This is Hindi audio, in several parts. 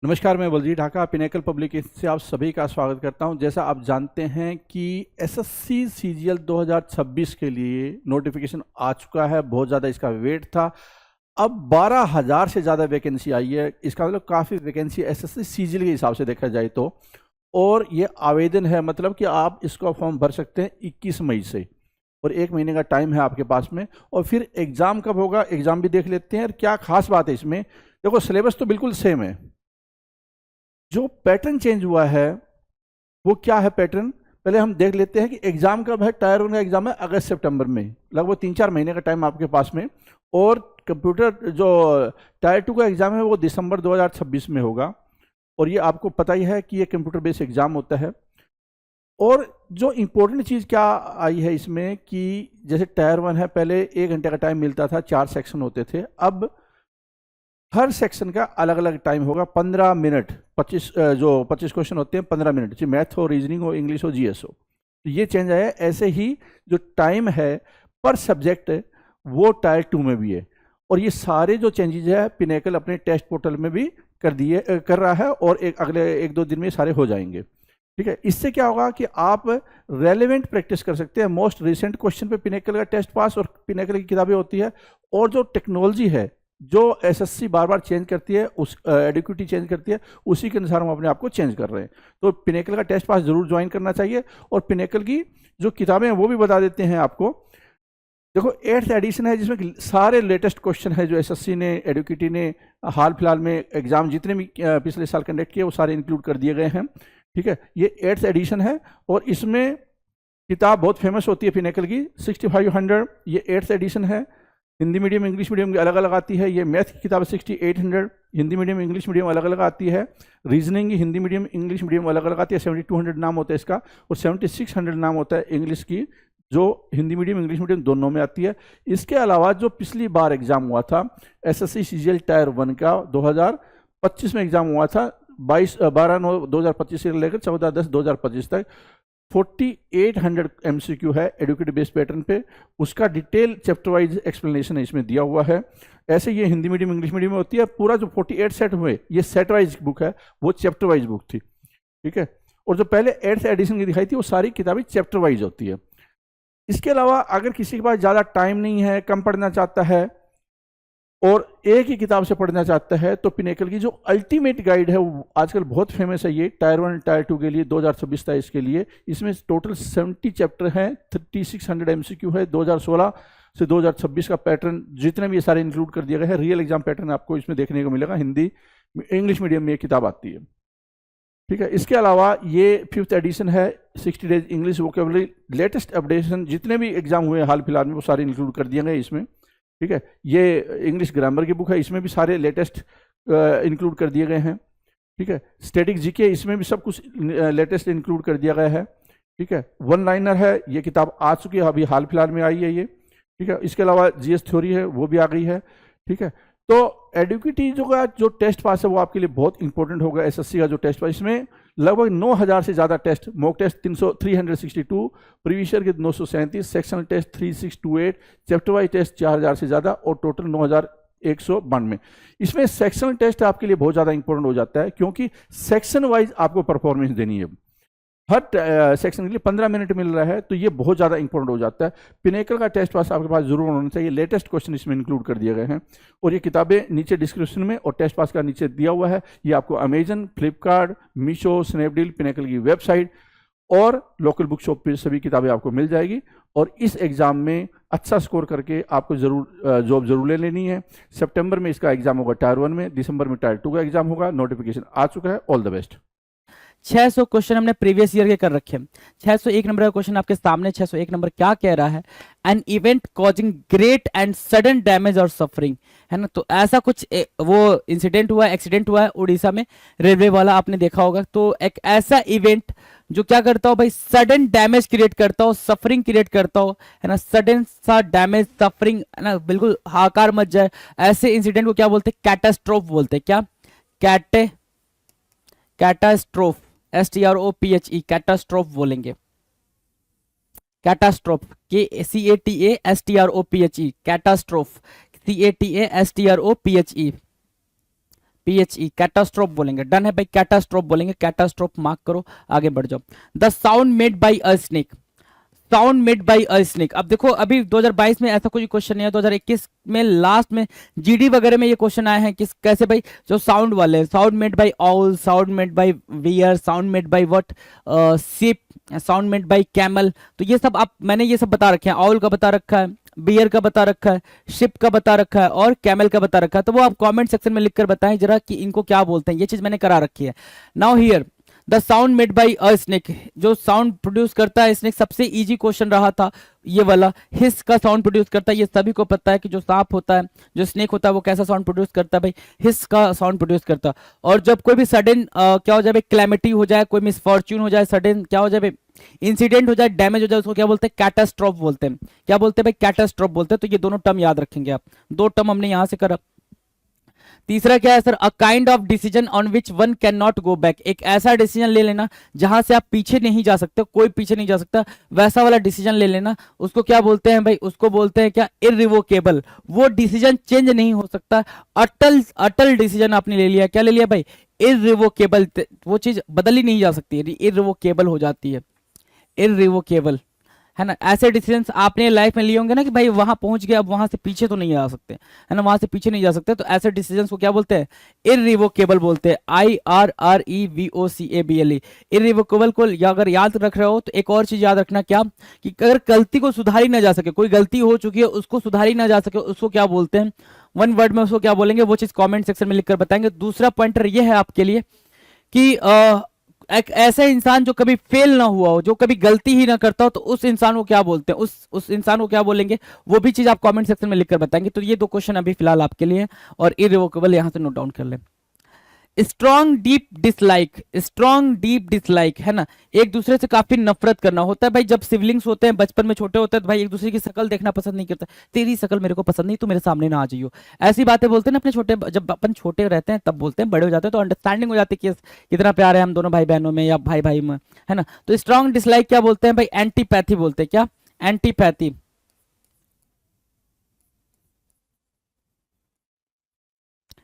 नमस्कार, मैं बलजीत ढाका पिनेकल पब्लिक से आप सभी का स्वागत करता हूं। जैसा आप जानते हैं कि एसएससी सीजीएल 2026 के लिए नोटिफिकेशन आ चुका है। बहुत ज़्यादा इसका वेट था। अब 12,000 से ज़्यादा वैकेंसी आई है। इसका मतलब काफ़ी वैकेंसी एसएससी सीजीएल के हिसाब से देखा जाए तो। और ये आवेदन है, मतलब कि आप इसका फॉर्म भर सकते हैं 21 मई से, और 1 महीने का टाइम है आपके पास में। और फिर एग्ज़ाम कब होगा, एग्ज़ाम भी देख लेते हैं। और क्या खास बात है इसमें, देखो सिलेबस तो बिल्कुल सेम है। जो पैटर्न चेंज हुआ है वो क्या है पैटर्न, पहले हम देख लेते हैं कि एग्जाम कब है। टायर 1 का एग्जाम है अगस्त सितंबर में, लगभग 3-4 महीने का टाइम आपके पास में। और कंप्यूटर जो टायर 2 का एग्जाम है वो दिसंबर 2026 में होगा। और ये आपको पता ही है कि ये कंप्यूटर बेस्ड एग्जाम होता है। और जो इम्पोर्टेंट चीज़ क्या आई है इसमें कि जैसे टायर 1 है, पहले 1 घंटे का टाइम मिलता था, 4 सेक्शन होते थे। अब हर सेक्शन का अलग अलग टाइम होगा, 15 मिनट। 25 क्वेश्चन होते हैं, 15 मिनट, चाहे मैथ हो, रीजनिंग हो, इंग्लिश हो, जीएस हो। तो ये चेंज आया है। ऐसे ही जो टाइम है पर सब्जेक्ट वो टायर 2 में भी है। और ये सारे जो चेंजेस है पिनेकल अपने टेस्ट पोर्टल में भी कर रहा है, और अगले 1-2 दिन में सारे हो जाएंगे। ठीक है, इससे क्या होगा कि आप रेलेवेंट प्रैक्टिस कर सकते हैं। मोस्ट रिसेंट क्वेश्चन पे पिनेकल का टेस्ट पास और पिनेकल की किताबें होती है। और जो टेक्नोलॉजी है जो एसएससी बार बार चेंज करती है, उस एडिक्विटी चेंज करती है, उसी के अनुसार हम अपने आप को चेंज कर रहे हैं। तो पिनेकल का टेस्ट पास जरूर ज्वाइन करना चाहिए। और पिनेकल की जो किताबें हैं वो भी बता देते हैं आपको। देखो 8th एडिशन है जिसमें सारे लेटेस्ट क्वेश्चन है जो एसएससी ने, एडुकेटी ने हाल फिलहाल में एग्जाम जितने भी पिछले साल कंडक्ट किए वो सारे इंक्लूड कर दिए गए हैं। ठीक है, ये 8th एडिशन है। और इसमें किताब बहुत फेमस होती है पिनेकल की, 6500। ये 8th एडिशन है। हिंदी मीडियम इंग्लिश मीडियम अलग अलग आती है। ये मैथ की किताब 6800, हिंदी मीडियम इंग्लिश मीडियम अलग अलग आती है। रीजनिंग की हिंदी मीडियम इंग्लिश मीडियम अलग अलग आती है, 7200 नाम होता है इसका। और 7600 नाम होता है इंग्लिश की, जो हिंदी मीडियम इंग्लिश मीडियम दोनों में आती है। इसके अलावा जो पिछली बार एग्जाम हुआ था एसएससी सीजीएल टायर 1 का 2025 में एग्जाम हुआ था, 12/9/2025 से लेकर 14/10/2025 तक, 4800 MCQ है एडुकेटिव बेस्ड पैटर्न पे। उसका डिटेल चैप्टर वाइज एक्सप्लेनेशन इसमें दिया हुआ है। ऐसे ये हिंदी मीडियम इंग्लिश मीडियम में होती है। पूरा जो 48 सेट हुए ये सेट वाइज बुक है, वो चैप्टर वाइज बुक थी। ठीक है, और जो पहले 8th एडिशन की दिखाई थी वो सारी किताबें चैप्टर वाइज होती है। इसके अलावा अगर किसी के पास ज़्यादा टाइम नहीं है, कम पढ़ना चाहता है और एक ही किताब से पढ़ना चाहता है, तो पिनेकल की जो अल्टीमेट गाइड है वो आजकल बहुत फेमस है। ये टायर 1 टायर 2 के लिए 2026-23 के लिए। इसमें टोटल 70 चैप्टर हैं, 3600 MCQ है। 2016 से 2026 का पैटर्न जितने भी ये सारे इंक्लूड कर दिए गए हैं। रियल एग्जाम पैटर्न आपको इसमें देखने को मिलेगा। हिंदी इंग्लिश मीडियम में ये किताब आती है। ठीक है, इसके अलावा ये 5th एडिशन है, 60 days English vocabulary. Latest updation जितने भी एग्जाम हुए हाल फिलहाल में वो सारे इंक्लूड कर दिए गए इसमें। ठीक है, ये इंग्लिश ग्रामर की बुक है, इसमें भी सारे लेटेस्ट इंक्लूड कर दिए गए हैं। ठीक है, स्टैटिक जीके इसमें भी सब कुछ लेटेस्ट इंक्लूड कर दिया गया है। ठीक है, 1 लाइनर है, ये किताब आ चुकी है, अभी हाल फिलहाल में आई है ये। ठीक है, इसके अलावा जीएस थ्योरी है वो भी आ गई है। ठीक है, तो एडुकेटी जो टेस्ट पास है वो आपके लिए बहुत इंपॉर्टेंट होगा। एसएससी का जो टेस्ट पास, इसमें लगभग 9000 से ज़्यादा test, mock test 362, previous year के 937, sectional test 3628, chapter wise test 4000 से ज़्यादा, और टोटल 9192। इसमें सेक्शनल टेस्ट आपके लिए बहुत ज़्यादा इंपॉर्टेंट हो जाता है, क्योंकि सेक्शन वाइज आपको परफॉर्मेंस देनी है। हर सेक्शन के लिए 15 मिनट मिल रहा है, तो ये बहुत ज़्यादा इंपॉर्टेंट हो जाता है। पिनेकल का टेस्ट पास आपके पास जरूर होना चाहिए। लेटेस्ट क्वेश्चन इसमें इंक्लूड कर दिए गए हैं। और ये किताबें नीचे डिस्क्रिप्शन में और टेस्ट पास का नीचे दिया हुआ है। ये आपको Amazon, Flipkart, Meesho, Snapdeal, pinnacle की वेबसाइट और लोकल बुक शॉप पे सभी किताबें आपको मिल जाएगी। और इस एग्ज़ाम में अच्छा स्कोर करके आपको जॉब जरूर ले लेनी है। सितंबर में इसका एग्जाम होगा टायर 1 में, दिसंबर में टायर 2 का एग्जाम होगा। नोटिफिकेशन आ चुका है। All the best. 600 क्वेश्चन हमने प्रीवियस ईयर के कर रखे हैं। 601 नंबर का क्वेश्चन आपके सामने। 601 नंबर क्या कह रहा है? An event causing great and sudden damage और सफरिंग, है ना। तो ऐसा कुछ वो इंसिडेंट हुआ है, एक्सीडेंट हुआ है उड़ीसा में, रेलवे वाला आपने देखा होगा। तो एक ऐसा इवेंट जो क्या करता हो भाई, सडन डैमेज क्रिएट करता हो, सफरिंग क्रिएट करता हो, है ना। सडन सा डैमेज, सफरिंग, है ना, बिल्कुल हाकार मच जाए, ऐसे इंसिडेंट को क्या बोलते हैं? कैटास्ट्रोफ बोलते हैं। क्या? कैटास्ट्रोफ, STROPHE, कैटास्ट्रोफ बोलेंगे। Catastrophe, CATASTROPHE, catastrophe, CATASTROPHE, PHE catastrophe बोलेंगे। डन है भाई, कैटास्ट्रोफ बोलेंगे, कैटास्ट्रोफ मार्क करो, आगे बढ़ जाओ। The sound made by a snake, sound made by a snake. अब देखो अभी 2022 में ऐसा कोई क्वेश्चन नहीं है, 2021 में लास्ट में जीडी वगैरह में ये क्वेश्चन आए हैं किस कैसे भाई, जो साउंड वाले, sound made by all, sound made by wear, sound made by what, ship, sound made by camel. तो ये सब आप, मैंने ये सब बता रखे हैं, ऑल का बता रखा है, बियर का बता रखा है, शिप का बता रखा है और कैमल का बता रखा है। तो वो आप कमेंट सेक्शन में लिखकर बताएं जरा कि इनको क्या बोलते हैं, ये चीज मैंने करा रखी है। Now here the sound made by a snake, जो साउंड प्रोड्यूस करता है स्नेक, सबसे इजी क्वेश्चन रहा था ये वाला। हिस का साउंड प्रोड्यूस करता है, ये सभी को पता है कि जो सांप होता है, जो स्नेक होता है, वो कैसा साउंड प्रोड्यूस करता है भाई, हिस का साउंड प्रोड्यूस करता है। और जब कोई भी सडन क्या हो जाए भाई, क्लैमिटी हो जाए, कोई मिसफॉर्च्यून हो जाए, सडन क्या हो जाए भाई, इंसिडेंट हो जाए, डैमेज हो जाए, उसको क्या बोलते हैं, कैटास्ट्रोफ बोलते हैं। क्या बोलते हैं भाई, कैटास्ट्रोफ बोलते हैं। तो ये दोनों टर्म याद रखेंगे आप, दो टर्म हमने यहां से करा। तीसरा क्या है sir, a kind of decision on which one can not go back, एक ऐसा डिसीजन ले लेना जहां से आप पीछे नहीं जा सकते, कोई पीछे नहीं जा सकता, वैसा वाला डिसीजन ले लेना। उसको क्या बोलते हैं भाई, उसको बोलते हैं क्या, इररिवोकेबल। वो डिसीजन चेंज नहीं हो सकता, अटल अटल डिसीजन आपने ले लिया, क्या ले लिया भाई, इररिवोकेबल। वो चीज बदल ही नहीं जा सकती, इररिवोकेबल हो जाती है, इररिवोकेबल, है ना। ऐसे डिसीजंस आपने लाइफ में लिए होंगे ना कि भाई वहां पहुंच गए, अब वहां से पीछे तो नहीं आ सकते, है ना, वहां से पीछे नहीं जा सकते। तो ऐसे डिसीजंस को क्या बोलते हैं, इररिवोकेबल बोलते हैं, IRREVOCABLE। इररिवोकेबल को अगर याद रख रहे हो तो एक और चीज याद रखना, क्या कि अगर गलती को सुधारी ना जा सके, कोई गलती हो चुकी है उसको सुधारी ना जा सके, उसको क्या बोलते हैं, वन वर्ड में उसको क्या बोलेंगे, वो चीज कॉमेंट सेक्शन में लिखकर बताएंगे। दूसरा पॉइंटर ये है आपके लिए कि एक ऐसा इंसान जो कभी फेल ना हुआ हो, जो कभी गलती ही ना करता हो, तो उस इंसान को क्या बोलते हैं, उस इंसान को क्या बोलेंगे, वो भी चीज आप कमेंट सेक्शन में लिखकर बताएंगे। तो ये दो क्वेश्चन अभी फिलहाल आपके लिए, और इररिवोकेबल यहां से नोट डाउन कर ले। Strong deep dislike, strong deep dislike, है ना, एक दूसरे से काफी नफरत करना होता है भाई। जब सिबलिंग्स होते हैं, बचपन में छोटे होते हैं, तो भाई एक दूसरे की शक्ल देखना पसंद नहीं करता, तेरी शक्ल मेरे को पसंद नहीं, तू मेरे सामने ना आ जाइयो, ऐसी बातें बोलते हैं ना अपने छोटे, जब अपन छोटे रहते हैं तब बोलते हैं, बड़े हो जाते हैं तो अंडरस्टैंडिंग हो जाती है कि कितना प्यार है हम दोनों भाई बहनों में या भाई भाई में, है ना। तो स्ट्रॉन्ग डिसलाइक क्या बोलते हैं भाई, एंटीपैथी बोलते हैं, क्या, एंटीपैथी।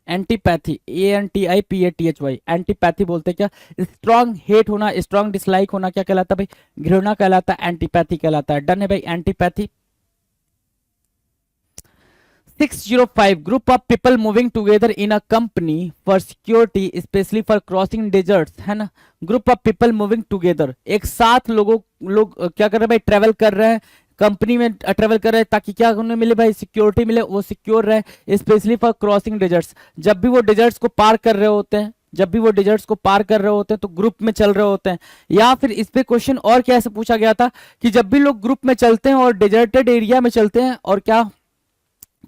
एंटीपैथी, ANTIPATHY, एंटीपैथी बोलते हैं क्या, स्ट्रॉन्ग हेट होना, स्ट्रॉन्ग डिसलाइक होना क्या कहलाता है भाई, घृणा कहलाता है, एंटीपैथी कहलाता है। डन है भाई, antipathy. 605 group of people moving together in a company for security especially for crossing deserts, है ना। Group of people moving together, एक साथ लोग क्या कर रहे हैं भाई, ट्रेवल कर रहे हैं, कंपनी में ट्रेवल कर रहे हैं, ताकि क्या उन्हें मिले भाई, सिक्योरिटी मिले, वो सिक्योर रहे, स्पेशली फॉर क्रॉसिंग डेजर्ट्स। जब भी वो डेजर्ट्स को पार कर रहे होते हैं, जब भी वो डेजर्ट्स को पार कर रहे होते हैं तो ग्रुप में चल रहे होते हैं। या फिर इस पे क्वेश्चन और क्या ऐसे पूछा गया था कि जब भी लोग ग्रुप में चलते हैं और डेजर्टेड एरिया में चलते हैं, और क्या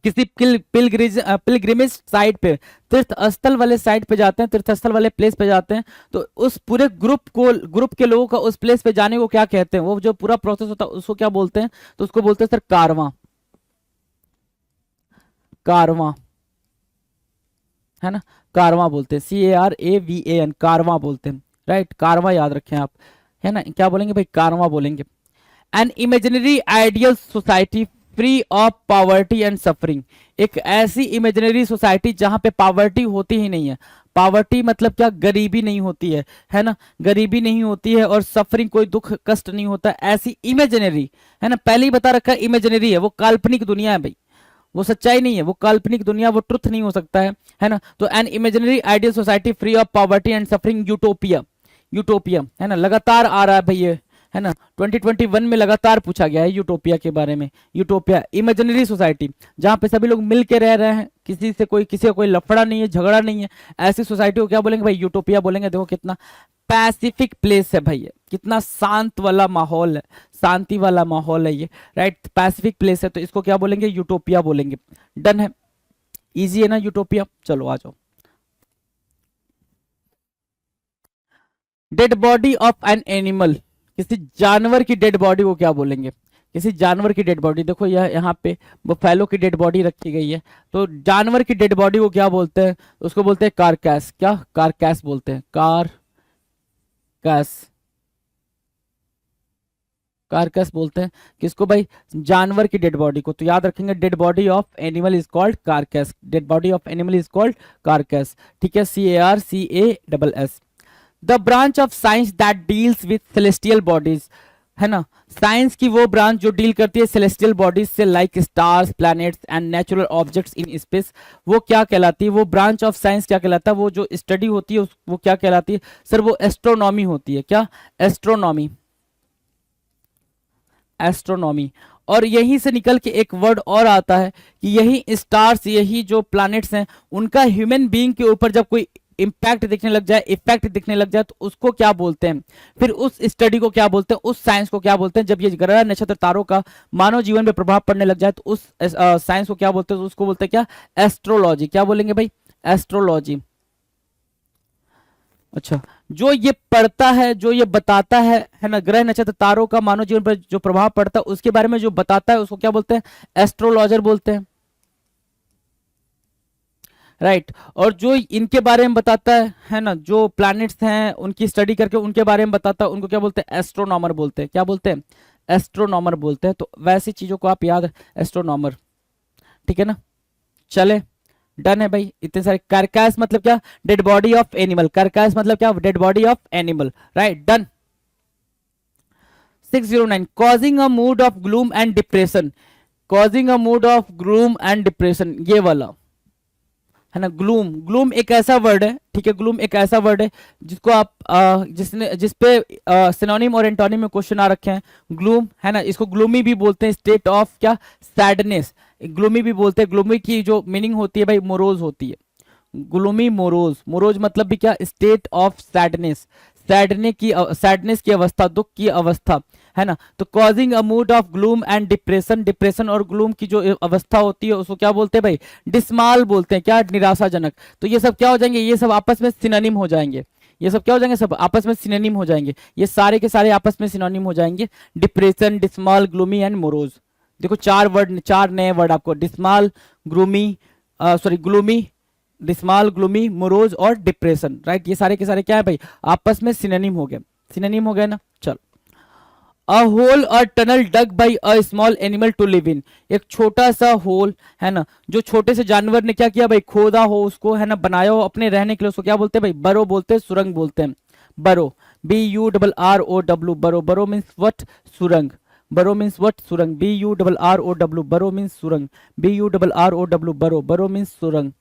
किसी पिलग्रिमेज साइड पे, तीर्थ स्थल वाले साइड पे जाते हैं, तीर्थ स्थल वाले प्लेस पे जाते हैं, तो उस पूरे ग्रुप के लोगों का उस प्लेस पे जाने को क्या कहते हैं, वो जो पूरा प्रोसेस होता है उसको क्या बोलते हैं, तो उसको बोलते हैं सर कारवां, कारवां, है ना, कारवां बोलते हैं, CARAVAN, कारवां बोलते हैं, राइट, कारवां याद रखें आप, है ना, क्या बोलेंगे भाई, कारवां बोलेंगे। An imaginary ideal society free of poverty and suffering, एक ऐसी इमेजिनरी सोसाइटी जहां पे पॉवर्टी होती ही नहीं है, पॉवर्टी मतलब क्या, गरीबी नहीं होती है ना, गरीबी नहीं होती है, और सफरिंग कोई दुख कष्ट नहीं होता, ऐसी इमेजिनरी, है ना, पहले ही बता रखा है इमेजिनरी है, वो काल्पनिक दुनिया है भाई, वो सच्चाई नहीं है, वो काल्पनिक दुनिया, वो ट्रुथ नहीं हो सकता है ना। तो an imaginary ideal society free of poverty and suffering, utopia, utopia, है ना, लगातार आ रहा है भाई ये, है ना, 2021 में लगातार पूछा गया है यूटोपिया के बारे में। यूटोपिया इमेजिनरी सोसाइटी जहां पे सभी लोग मिल के रह रहे हैं, किसी का कोई लफड़ा नहीं है, झगड़ा नहीं है, ऐसी सोसाइटी को क्या बोलेंगे भाई, यूटोपिया बोलेंगे। देखो कितना पैसिफिक प्लेस है भाई, ये कितना शांत वाला माहौल है, शांति वाला माहौल है ये, राइट, पैसिफिक प्लेस है, तो इसको क्या बोलेंगे, यूटोपिया बोलेंगे। डन है, इजी है ना यूटोपिया। चलो आ जाओ। Dead body of an animal, किसी जानवर की डेड बॉडी को क्या बोलेंगे, किसी जानवर की डेड बॉडी, देखो यह यहाँ पे बफेलो की डेड बॉडी रखी गई है, तो जानवर की डेड बॉडी को क्या बोलते हैं, उसको बोलते हैं कारकैस, क्या, कारकैस बोलते हैं, कारकैस, कार्कस बोलते हैं किसको भाई, जानवर की डेड बॉडी को। तो याद रखेंगे dead body of animal is called carcass, dead body of animal is called carcass, ठीक है, CARCASS। The branch of science that deals with celestial bodies, है ना, साइंस की वो ब्रांच जो डील करती है सेलेस्टियल बॉडीज से, like stars, planets and natural objects in space, वो क्या कहलाती है, वो ब्रांच ऑफ साइंस क्या कहलाता है, वो जो स्टडी होती है वो क्या कहलाती है सर, वो एस्ट्रोनॉमी होती है। क्या, एस्ट्रोनॉमी, एस्ट्रोनॉमी। और यहीं से निकल के एक वर्ड और आता है कि यही स्टार्स, यही जो प्लैनेट्स हैं, उनका ह्यूमन बीइंग के ऊपर जब कोई इम्पैक्ट दिखने लग जाए, इफेक्ट दिखने लग जाए, तो उसको क्या बोलते हैं, फिर उस स्टडी को क्या बोलते हैं, उस साइंस को क्या बोलते हैं। जब ये ग्रह नक्षत्र तारों का मानव जीवन पे प्रभाव पड़ने लग जाए तो उस साइंस को क्या बोलते हैं, तो उसको बोलते हैं क्या, एस्ट्रोलॉजी। क्या बोलेंगे भाई, एस्ट्रोलॉजी। अच्छा, जो ये पढ़ता है, जो ये बताता है ना, ग्रह नक्षत्र तारों का मानव जीवन पर जो प्रभाव पड़ता है उसके बारे में जो बताता है उसको क्या बोलते हैं, एस्ट्रोलॉजर बोलते हैं, राइट। और जो इनके बारे में बताता है ना, जो प्लैनेट्स हैं उनकी स्टडी करके उनके बारे में बताता है, उनको क्या बोलते हैं, एस्ट्रोनॉमर बोलते हैं। क्या बोलते हैं, एस्ट्रोनॉमर बोलते हैं। तो वैसी चीजों को आप याद, एस्ट्रोनॉमर, ठीक है ना। चले, डन है भाई, इतने सारे। कार्कास मतलब क्या, डेड बॉडी ऑफ एनिमल, कार्कास मतलब क्या, dead body of animal, right, done. 609, causing a mood off gloom and depression, causing a mood off gloom and depression, ये वाला है ना, ग्लूम। ग्लूम एक ऐसा वर्ड है, ठीक है, ग्लूम एक ऐसा वर्ड है जिसको आप जिसपे सिनोनिम और एंटोनिम में क्वेश्चन आ रखे हैं, ग्लूम, है ना। इसको ग्लूमी भी बोलते हैं, स्टेट ऑफ क्या, सैडनेस, ग्लूमी भी बोलते हैं। ग्लूमी की जो मीनिंग होती है भाई, मोरोज होती है, ग्लूमी, मोरोज। मोरोज मतलब भी क्या, स्टेट ऑफ सैडनेस, सैडनेस की अवस्था, दुख की अवस्था, है ना। तो causing a mood off gloom and depression, depression और ग्लूम की जो अवस्था होती है उसको क्या बोलते हैं भाई, डिस्माल बोलते हैं। क्या, निराशाजनक। तो ये सब क्या हो जाएंगे, ये सब आपस में सिनोनिम हो जाएंगे, ये सब क्या हो जाएंगे, सब आपस में सिनोनिम हो जाएंगे, ये सारे के सारे आपस में सिनोनिम हो जाएंगे, depression, dismal, gloomy and morose. देखो चार वर्ड, चार नए वर्ड आपको, dismal, gloomy, sorry gloomy, dismal, gloomy, morose और डिप्रेशन, राइट। ये सारे के सारे क्या है भाई, आपस में सिनोनिम हो गए, सिनोनिम हो गए ना। चलो, a hole or tunnel dug by a small animal to live in, एक छोटा सा होल, है ना, जो छोटे से जानवर ने क्या किया भाई, खोदा हो उसको, है ना, बनाया हो अपने रहने के लिए, उसको क्या बोलते हैं भाई, बरो बोलते हैं, सुरंग बोलते हैं, बरो, BURROW, बरो। बरो मीन्स व्हाट, सुरंग। बरो मीन्स व्हाट, सुरंग, BURROW, बरो मीन्स सुरंग, BURROW, बरो। बरो मीन्स सुरंग,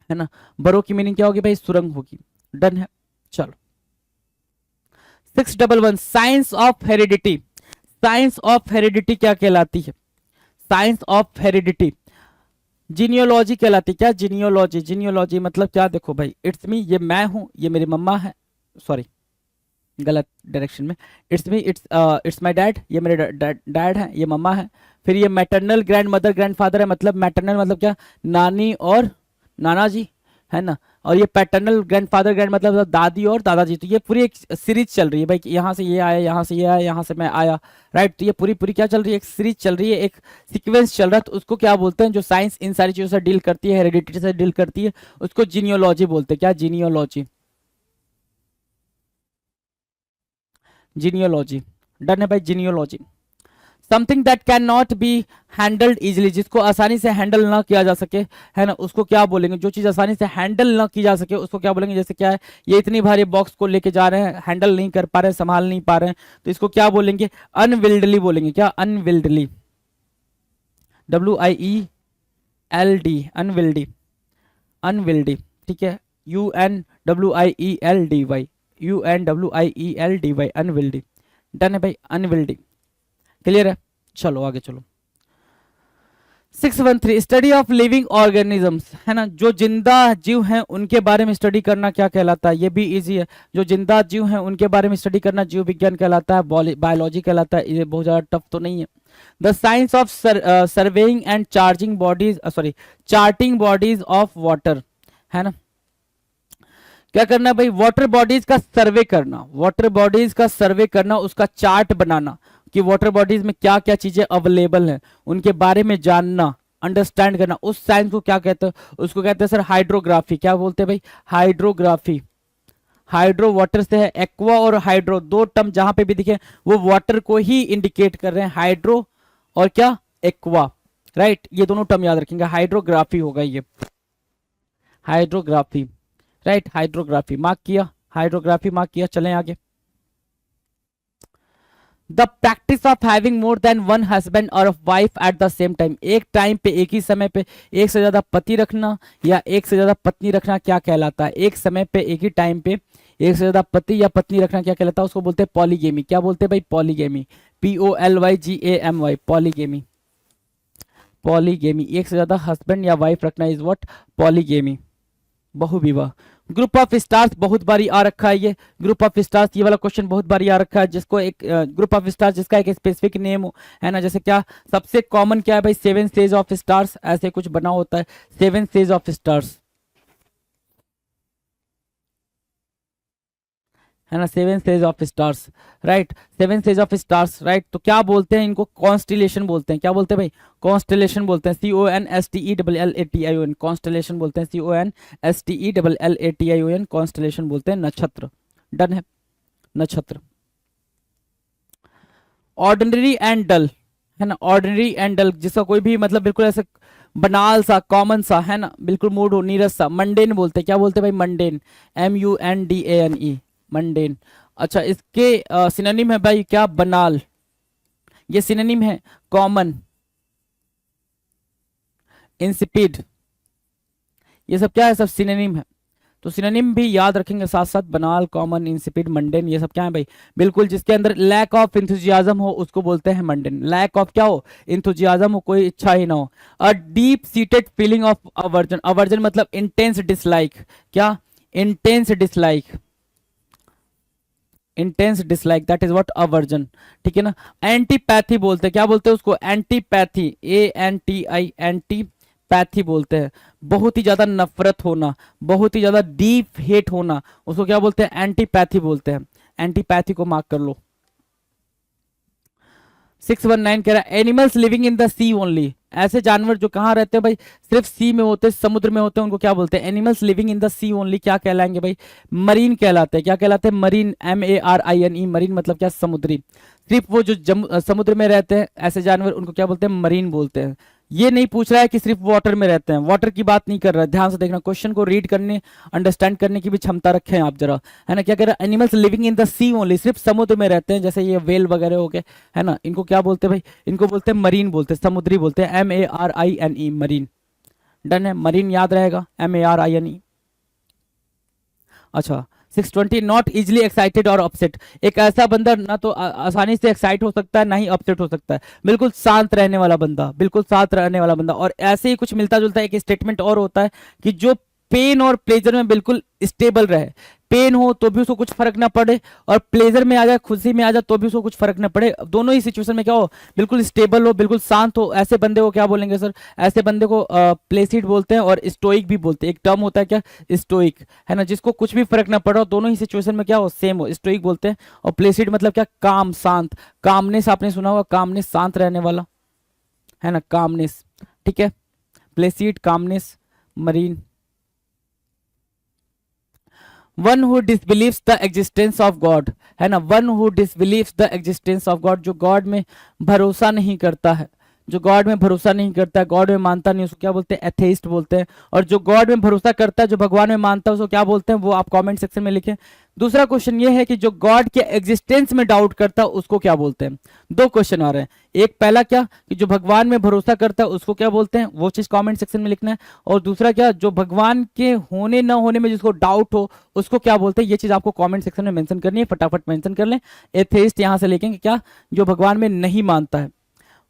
है ना। बरो की मीनिंग क्या होगी भाई, सुरंग होगी, डन है। चलो, 611, science of heredity, science of heredity क्या कहलाती है, साइंस ऑफ हेरिडिटी, जीनियोलॉजी कहलाती है। क्या, जीनियोलॉजी, जीनियोलॉजी मतलब क्या, देखो भाई, इट्स मी, ये मैं हूं, ये मेरी मम्मा है, सॉरी गलत डायरेक्शन में, it's me, it's my dad, ये मेरे डैड है, ये मम्मा है। फिर ये मैटरनल ग्रैंड मदर, ग्रैंडफादर है, मतलब मैटरनल मतलब क्या, नानी और नाना जी, है ना। और ये पैटर्नल ग्रैंडफादर, ग्रैंड मतलब दादी और दादाजी। तो ये पूरी एक सीरीज चल रही है भाई, यहाँ से ये आया, यहाँ से ये आया, यहाँ से मैं आया, राइट। तो ये पूरी पूरी क्या चल रही है, एक सीरीज चल रही है, एक सीक्वेंस चल रहा है। तो उसको क्या बोलते हैं, जो साइंस इन सारी चीजों से डील करती है, हेरिडिटी से डील करती है, उसको जीनियोलॉजी बोलते हैं। क्या, जीनियोलॉजी, जीनियोलॉजी, डन है भाई, genealogy. Something that can not be handled easily, जिसको आसानी से हैंडल ना किया जा सके, है ना, उसको क्या बोलेंगे, जो चीज आसानी से हैंडल ना की जा सके उसको क्या बोलेंगे। जैसे क्या है, ये इतनी भारी बॉक्स को लेके जा रहे हैं, हैंडल नहीं कर पा रहे हैं, संभाल नहीं पा रहे हैं, तो इसको क्या बोलेंगे, अनविल्डली बोलेंगे। क्या, अनविल्डली, WIELD, अनविल्डी, अनविल्डी, ठीक है, UNWIELDY, UNWIELDY, अनविल्डी, डन है भाई, अनविल्डी, क्लियर है। चलो आगे चलो, 613, स्टडी ऑफ लिविंग ऑर्गेनिजम्स, है ना, जो जिंदा जीव हैं उनके बारे में स्टडी करना क्या कहलाता है, ये भी इजी है। जो जिंदा जीव हैं उनके बारे में स्टडी करना जीव विज्ञान कहलाता है, बायोलॉजी कहलाता है। ये बहुत ज्यादा टफ तो नहीं है। The science of surveying and charging bodies, sorry charting bodies of water, है ना। क्या करना भाई, वाटर बॉडीज का सर्वे करना, वाटर बॉडीज का सर्वे करना, उसका चार्ट बनाना कि वाटर बॉडीज में क्या क्या चीजें अवेलेबल हैं, उनके बारे में जानना, अंडरस्टैंड करना, उस साइंस को क्या कहते हैं, उसको कहते हैं सर हाइड्रोग्राफी। क्या बोलते हैं भाई, हाइड्रोग्राफी, हाइड्रो वाटर से है, एक्वा और हाइड्रो दो टर्म जहां पे भी दिखे वो वाटर को ही इंडिकेट कर रहे हैं, हाइड्रो और क्या, एक्वा, राइट। ये दोनों टर्म याद रखेंगे, हाइड्रोग्राफी होगा ये, हाइड्रोग्राफी, राइट, हाइड्रोग्राफी मार्क किया, हाइड्रोग्राफी मार्क किया। चलें आगे। The practice of having more than one husband और wife at the same time, एक टाइम पे एक ही समय पे एक से ज्यादा पति रखना या एक से ज्यादा पत्नी रखना क्या कहलाता है? एक समय पे एक ही टाइम पे एक से ज्यादा पति या पत्नी रखना क्या कहलाता है? उसको बोलते हैं पॉलीगेमी। क्या बोलते हैं भाई? पॉलीगेमी, POLYGAMY, पॉलीगेमी, पॉलीगेमी, एक से ज्यादा हस्बैंड या वाइफ रखना इज व्हाट? पॉलीगेमी, बहुविवाह। ग्रुप ऑफ स्टार्स बहुत बारी आ रखा है, ये ग्रुप ऑफ स्टार्स, ये वाला क्वेश्चन बहुत बारी आ रखा है, जिसको एक ग्रुप ऑफ स्टार्स जिसका एक स्पेसिफिक नेम हो, है ना। जैसे क्या सबसे कॉमन क्या है भाई? 7 स्टेज ऑफ स्टार्स, ऐसे कुछ बना होता है, 7 स्टेज ऑफ स्टार्स, है ना, 7 stage of stars, right, 7 stage of stars, right. तो क्या बोलते हैं इनको? कॉन्स्टिलेशन बोलते हैं। क्या बोलते हैं भाई? कॉन्स्टिलेशन बोलते हैं, CONSTELLATION, कॉन्स्टिलेशन बोलते हैं, CONSTELLATION, कॉन्स्टिलेशन बोलते हैं, नक्षत्र। डन है, नक्षत्र। ऑर्डिनरी एंड डल, है ना, ऑर्डिनरी एंड डल, जिसका कोई भी मतलब बिल्कुल ऐसे बनाल सा, कॉमन सा, है ना, बिल्कुल मूड हो, नीरस सा, मंडेन बोलते हैं। क्या बोलते हैं भाई? Mundane, MUNDANE, mundane. अच्छा, इसके सिनोनिम है भाई क्या? बनाल, ये सिनोनिम है। कॉमन, इंसिपिड, ये सब क्या है? सब सिनोनिम है। तो सिनोनिम भी याद रखेंगे साथ साथ, बनाल, कॉमन, इंसिपिड, मंडेन, ये सब क्या है भाई? बिल्कुल जिसके अंदर लैक ऑफ इंथुजियाज्म हो उसको बोलते हैं मंडेन। लैक ऑफ क्या हो? इंथुजियाज्म हो, कोई इच्छा ही ना हो। A deep seated feeling of aversion, aversion मतलब इंटेंस डिसलाइक, क्या? Intense dislike, intense dislike, that is what? Aversion, ठीक है ना। एंटीपैथी बोलते हैं, क्या बोलते हैं उसको? एंटीपैथी, ANTI, एंटीपैथी बोलते हैं। बहुत ही ज्यादा नफरत होना, बहुत ही ज्यादा डीप हेट होना, उसको क्या बोलते हैं? एंटीपैथी बोलते हैं। एंटीपैथी को मार्क कर लो। 619 कह रहा है animals living in the sea only, ऐसे जानवर जो कहाँ रहते हैं भाई? सिर्फ सी में होते हैं, समुद्र में होते हैं, उनको क्या बोलते हैं? Animals living in the sea only क्या कहलाएंगे भाई? मरीन कहलाते हैं। क्या कहलाते हैं? मरीन, MARINE, मरीन मतलब क्या? समुद्री। सिर्फ वो जो समुद्र में रहते हैं ऐसे जानवर, उनको क्या बोलते हैं? मरीन बोलते हैं। ये नहीं पूछ रहा है कि सिर्फ वाटर में रहते हैं, वाटर की बात नहीं कर रहा है, ध्यान से देखना, क्वेश्चन को रीड करने, अंडरस्टैंड करने की भी क्षमता रखें आप जरा, है ना। क्या कह रहा है? Animals living in the sea only, सिर्फ समुद्र में रहते हैं, जैसे ये वेल वगैरह हो गए, है ना, इनको क्या बोलते हैं भाई? इनको बोलते हैं मरीन, बोलते हैं, समुद्री बोलते हैं, MARINE, मरीन। डन है, मरीन याद रहेगा, MARINE। अच्छा, 620 नॉट इजिली एक्साइटेड और अपसेट, एक ऐसा बंदा ना तो आसानी से एक्साइट हो सकता है ना ही अपसेट हो सकता है, बिल्कुल शांत रहने वाला बंदा, बिल्कुल शांत रहने वाला बंदा। और ऐसे ही कुछ मिलता जुलता एक स्टेटमेंट और होता है कि जो पेन और प्लेजर में बिल्कुल स्टेबल रहे, पेन हो तो भी उसको कुछ फर्क ना पड़े, और प्लेजर में आ जाए, खुशी में आ जाए तो भी उसको कुछ फर्क ना पड़े, दोनों ही सिचुएशन में क्या हो? बिल्कुल स्टेबल हो, बिल्कुल शांत हो, ऐसे बंदे को क्या बोलेंगे सर? ऐसे बंदे को प्लेसिड बोलते हैं और स्टोइक भी बोलते हैं। एक टर्म होता है क्या? स्टोइक, है ना, जिसको कुछ भी फर्क ना पड़े और दोनों ही सिचुएशन में क्या हो? सेम हो, स्टोइक बोलते हैं। और प्लेसिड मतलब क्या? काम, शांत, कामनेस, आपने सुना होगा कामनेस, शांत रहने वाला, है ना, कामनेस, ठीक है। Placid, calmness, marine. One who disbelieves the existence of God, है ना, one who disbelieves the existence of God, जो गॉड में भरोसा नहीं करता है, जो गॉड में भरोसा नहीं करता है, गॉड में मानता नहीं, उसको क्या बोलते हैं? एथेइस्ट बोलते हैं। और जो गॉड में भरोसा करता है, जो भगवान में मानता है, उसको क्या बोलते हैं? वो आप कमेंट सेक्शन में लिखें। दूसरा क्वेश्चन ये है कि जो गॉड के एग्जिस्टेंस में डाउट करता है उसको क्या बोलते हैं? दो क्वेश्चन आ रहे हैं, एक पहला क्या कि जो भगवान में भरोसा करता है उसको क्या बोलते हैं, वो चीज कमेंट सेक्शन में लिखना है। और दूसरा क्या, जो भगवान के होने न होने में जिसको डाउट हो उसको क्या बोलते हैं, ये चीज आपको कमेंट सेक्शन में मेंशन करनी है, फटाफट मेंशन कर लें। एथेइस्ट यहां से लेंगे क्या, जो भगवान में नहीं मानता है।